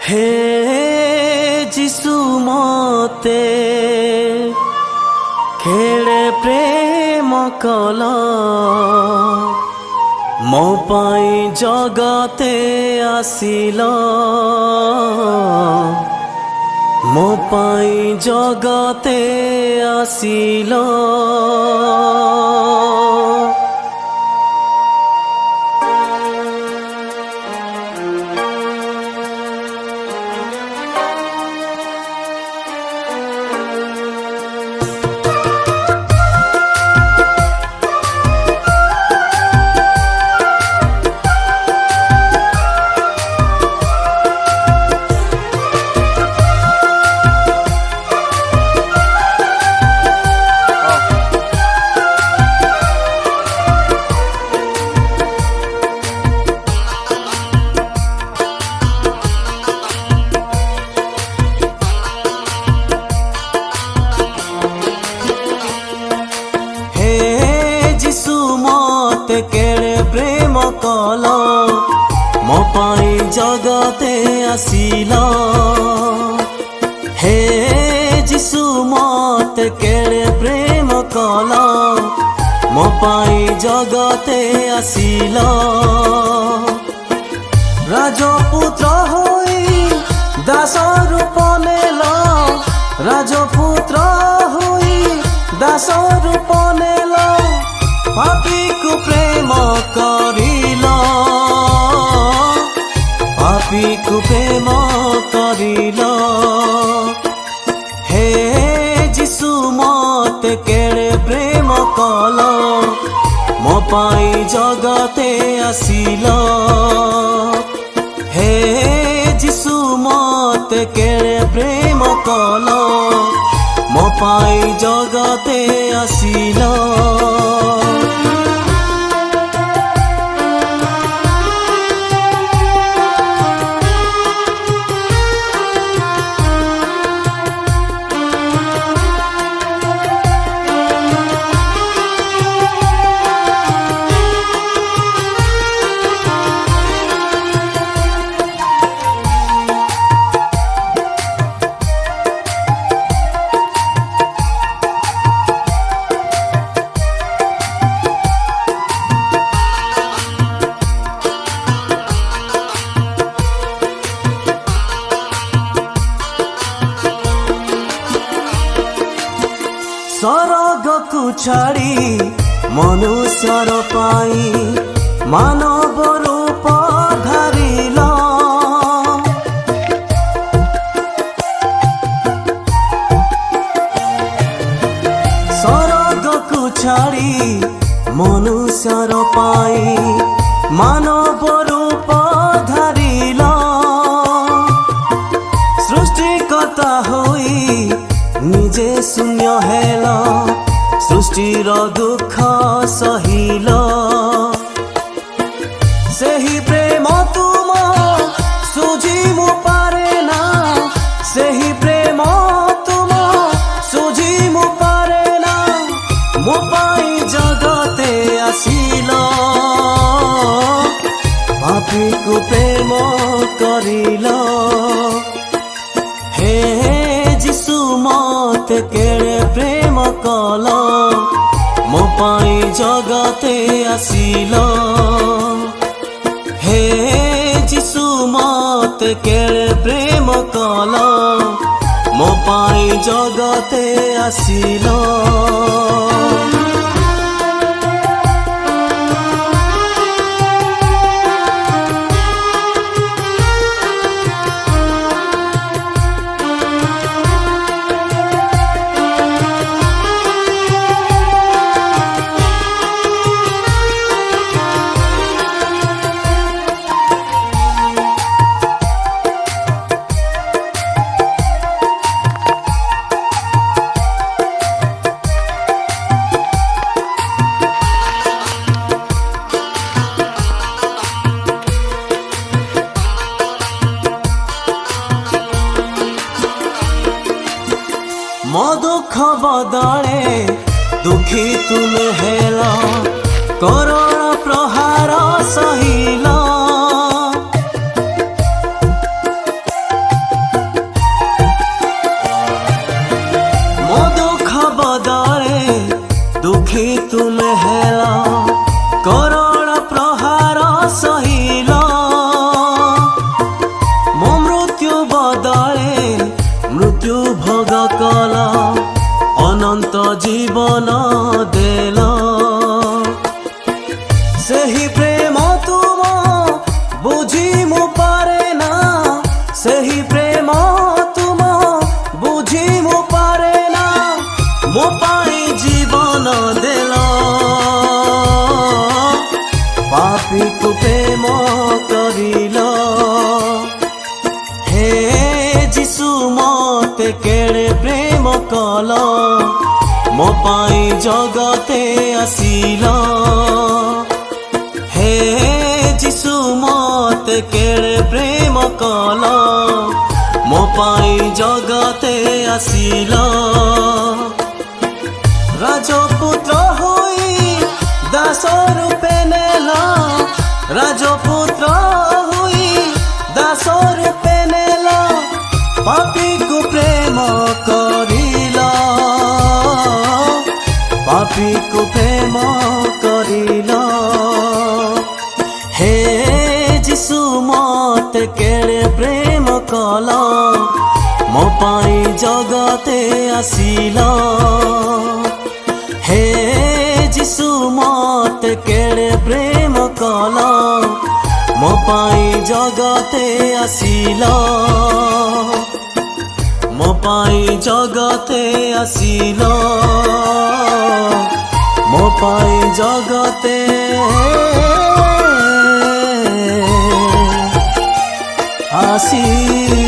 हे जिसु मते केड़े प्रेम कल मो पाई जगते आसिल मो पाई जगते आसिल केड़े प्रेम कल मो पाई जगते आसिल हे जिसु मत केड़े प्रेम कल मो पाई जगते आसिल राजपुत्र होई दास रूप नेल राजपुत्र होई दास रूप नेल पापी को प्रेम करिल पापी को प्रेम करिल हे जिसु मत केड़े प्रेम कल मो पाई जगते आसिल हे जिसु मत केड़े प्रेम कल मो पाई जगते आसिल सरग को छाड़ी मनुष्यर पाई मानव रूप धारिल सरग को छाड़ी मनुष्यर पाई मानव रूप धारिल सृष्टिकर्ता होई निजे शून्य हेल सृष्टिर दुख सहिल सेही प्रेम तुम सुझी मु पारे ना सेही प्रेम तुम सुझी मु पारे ना मो पाई जगते आसिल पापी को प्रेम करिल हे जिसु मत केड़े प्रेम कल मो पाई जगते आसिल हे जिसु मत केड़े प्रेम कल मो पाई जगते आसिल मो दुख बदले दुखी तुम हेल करुण प्रहार सहिल जीवन देल सेही प्रेम तुम बुझी मु पारे ना सेही प्रेम तुम बुझी मु पारे ना मो पाई जीवन देल पापी को प्रेम करिल हे जिसु मते केड़े प्रेम कल मो पाई जगते आसिल हे जिसु मते केड़े प्रेम कल मो पाई जगते आसिल राजपुत्र हुई दास रूपे नेल राजपुत्र हुई दास रूपे नेल पापी को प्रेम करिल पापी को प्रेम करिल हे जिसु मते केड़े प्रेम कल मो पाई जगते आसिल हे जिसु मते केड़े प्रेम कल मो पाई जगते आसिल मो पाई जगते आसिल मो पाई जगते आसिल।